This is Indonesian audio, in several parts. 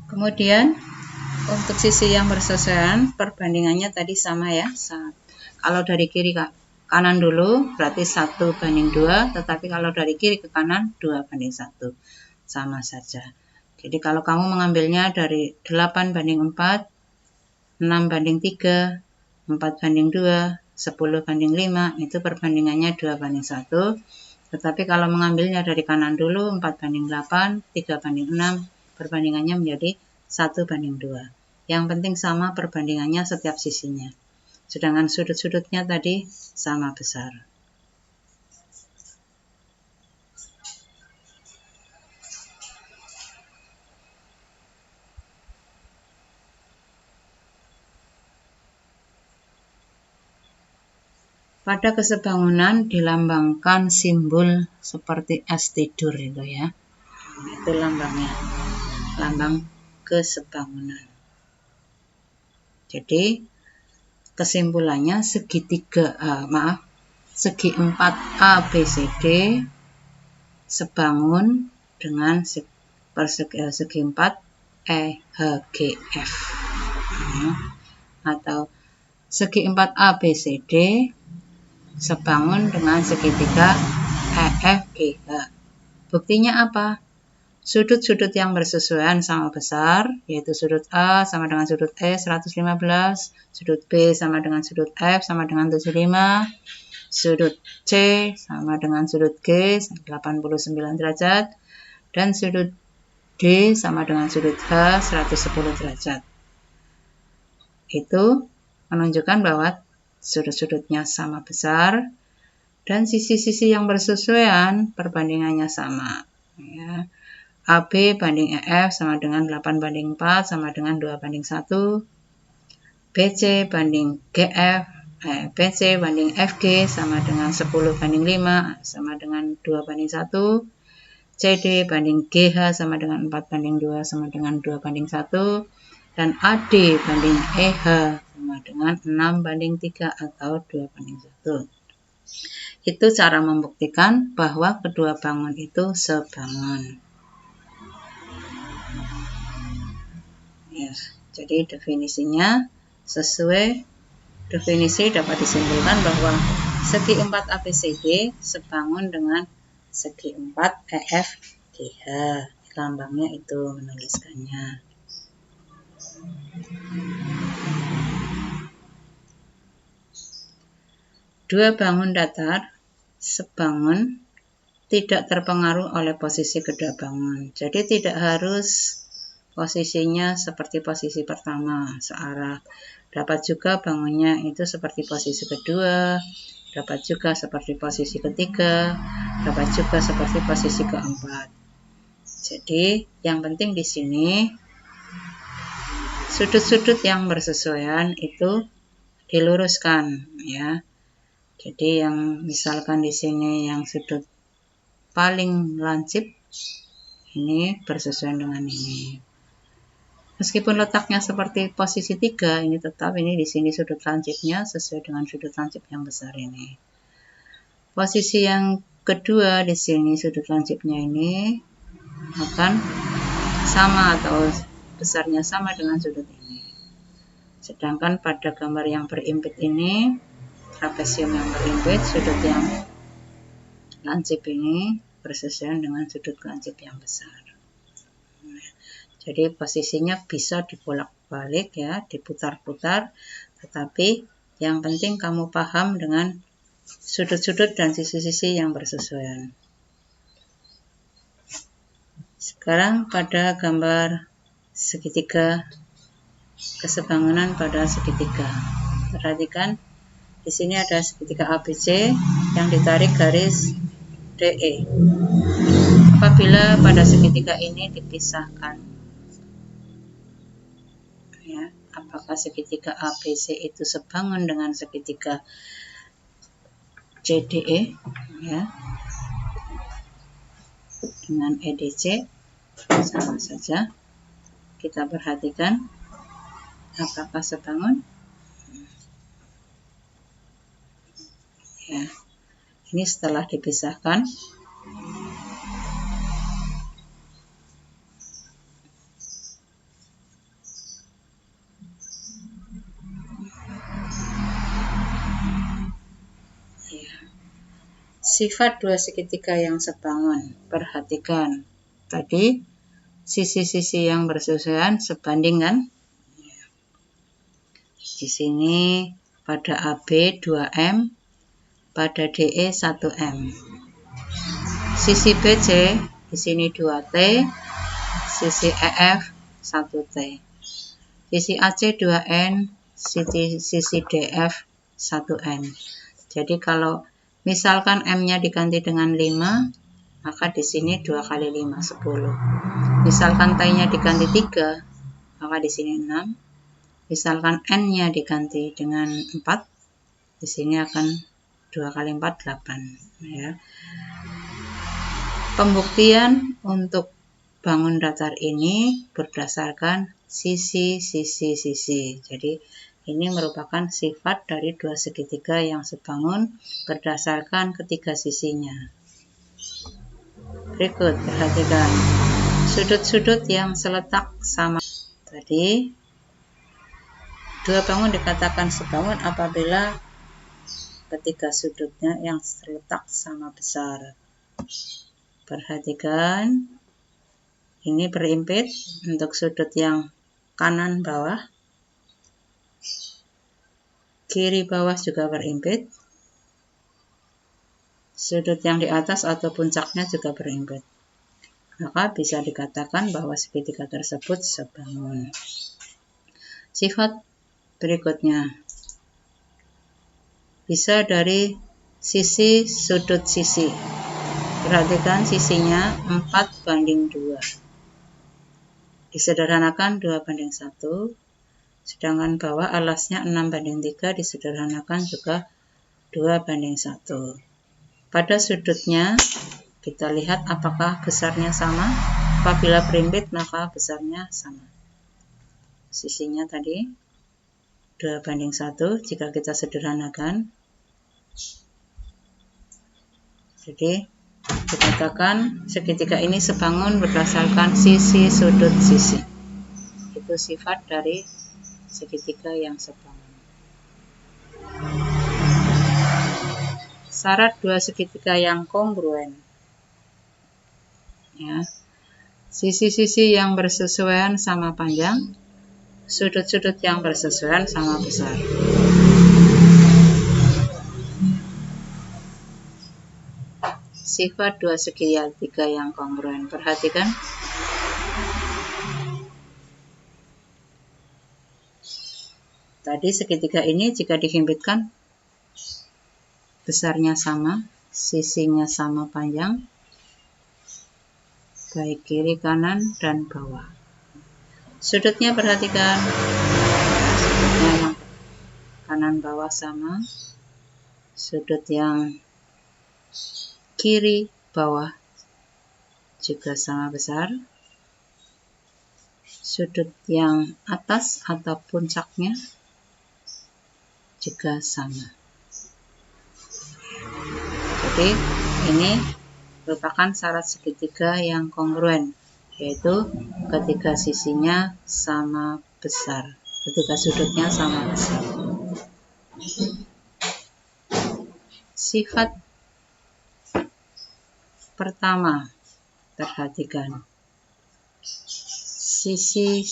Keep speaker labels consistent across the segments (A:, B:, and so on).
A: Kemudian untuk sisi yang bersesuaian perbandingannya tadi sama ya. Kalau dari kiri ke kanan dulu berarti 1:2, tetapi kalau dari kiri ke kanan 2:1. Sama saja. Jadi kalau kamu mengambilnya dari 8:4, 6:3, 4:2, 10:5, itu perbandingannya 2:1. Tetapi kalau mengambilnya dari kanan dulu 4:8, 3:6, perbandingannya menjadi 1:2. Yang penting sama perbandingannya setiap sisinya. Sedangkan sudut-sudutnya tadi sama besar. Pada kesebangunan dilambangkan simbol seperti es tidur itu ya. Itu lambangnya. Lambang kesebangunan. Jadi kesimpulannya segi 4 ABCD sebangun dengan segi 4 EHGF. Atau segi 4 ABCD sebangun dengan segitiga EFGH. Buktinya apa? Sudut-sudut yang bersesuaian sama besar, yaitu sudut A sama dengan sudut E 115, sudut B sama dengan sudut F sama dengan 75, sudut C sama dengan sudut G 89 derajat, dan sudut D sama dengan sudut H 110 derajat. Itu menunjukkan bahwa sudut-sudutnya sama besar, dan sisi-sisi yang bersesuaian perbandingannya sama. Ya. AB banding EF sama dengan 8:4 sama dengan 2:1. BC banding GF, BC banding FG sama dengan 10:5 sama dengan 2:1. CD banding GH sama dengan 4:2 sama dengan 2:1. Dan AD banding EH sama dengan 6:3 atau 2:1. Itu cara membuktikan bahwa kedua bangun itu sebangun. Ya, jadi definisinya sesuai definisi dapat disimpulkan bahwa segi 4 ABCD sebangun dengan segi 4 EFGH. Lambangnya itu menuliskannya. Dua bangun datar sebangun tidak terpengaruh oleh posisi kedua bangun. Jadi tidak harus posisinya seperti posisi pertama, searah. Dapat juga bangunnya itu seperti posisi kedua, dapat juga seperti posisi ketiga, dapat juga seperti posisi keempat. Jadi yang penting di sini sudut-sudut yang bersesuaian itu diluruskan ya. Jadi yang misalkan di sini yang sudut paling lancip ini bersesuaian dengan ini. Meskipun letaknya seperti posisi 3, ini tetap ini di sini sudut lancipnya sesuai dengan sudut lancip yang besar ini. Posisi yang kedua di sini sudut lancipnya ini akan sama atau besarnya sama dengan sudut ini. Sedangkan pada gambar yang berimpit ini, trapesium yang berimpit, sudut yang lancip ini bersesuaian dengan sudut lancip yang besar. Jadi posisinya bisa dibolak-balik ya, diputar-putar, tetapi yang penting kamu paham dengan sudut-sudut dan sisi-sisi yang bersesuaian. Sekarang pada gambar segitiga kesebangunan pada segitiga. Perhatikan di sini ada segitiga ABC yang ditarik garis DE. Apabila pada segitiga ini dipisahkan, ya, apakah segitiga ABC itu sebangun dengan segitiga CDE ya, dengan EDC sama saja. Kita perhatikan apakah sebangun ya. Ini setelah dipisahkan Sifat dua segitiga yang sebangun. Perhatikan. Tadi sisi-sisi yang bersesuaian sebanding kan? Di sini pada AB 2M, pada DE 1M. Sisi BC di sini 2T, sisi EF 1T. Sisi AC 2N, sisi DF 1N. Jadi kalau misalkan M-nya diganti dengan 5, maka di sini 2 kali 5 10. Misalkan T-nya diganti 3, maka di sini 6. Misalkan N-nya diganti dengan 4, di sini akan 2 kali 4 8 ya. Pembuktian untuk bangun datar ini berdasarkan sisi-sisi. Jadi ini merupakan sifat dari dua segitiga yang sebangun berdasarkan ketiga sisinya. Berikut, perhatikan. Sudut-sudut yang seletak sama. Tadi, dua bangun dikatakan sebangun apabila ketiga sudutnya yang terletak sama besar. Perhatikan, ini berimpit untuk sudut yang kanan bawah, kiri bawah juga berimpit, sudut yang di atas atau puncaknya juga berimpit. Maka bisa dikatakan bahwa segitiga tersebut sebangun. Sifat berikutnya bisa dari sisi sudut sisi. Perhatikan sisinya 4:2. Disederhanakan 2:1. Sedangkan bawah alasnya 6:3, disederhanakan juga 2:1. Pada sudutnya kita lihat apakah besarnya sama. Apabila berimpit maka besarnya sama. Sisinya tadi 2:1 jika kita sederhanakan. Jadi dikatakan segitiga ini sebangun berdasarkan sisi sudut sisi. Itu sifat dari segitiga yang sebangun. Syarat dua segitiga yang kongruen. Ya. Sisi-sisi yang bersesuaian sama panjang, sudut-sudut yang bersesuaian sama besar. Sifat dua segitiga yang kongruen. Perhatikan. Tadi segitiga ini jika dihimpitkan besarnya sama, sisinya sama panjang, baik kiri, kanan, dan bawah. Sudutnya perhatikan. Sudutnya yang kanan bawah sama, sudut yang kiri bawah juga sama besar, sudut yang atas atau puncaknya juga sama. Jadi ini merupakan syarat segitiga yang kongruen, yaitu ketiga sisinya sama besar, ketiga sudutnya sama besar. Sifat pertama, perhatikan sisi.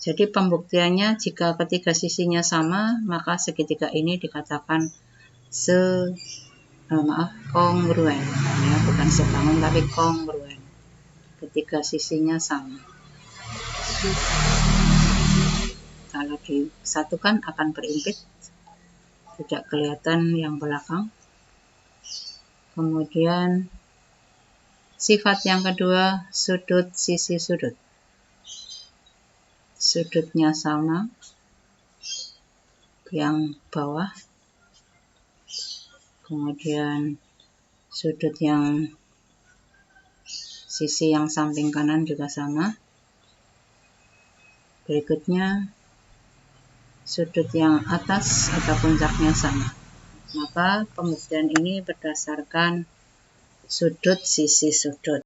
A: Jadi pembuktiannya jika ketiga sisinya sama, maka segitiga ini dikatakan kongruen. Ya, bukan sebangun tapi kongruen. Ketiga sisinya sama. Kalau disatukan akan berimpit, tidak kelihatan yang belakang. Kemudian sifat yang kedua, sudut sisi sudut. Sudutnya sama, yang bawah. Kemudian sudut yang sisi yang samping kanan juga sama. Berikutnya sudut yang atas atau puncaknya sama. Maka pembuktian ini berdasarkan sudut sisi sudut.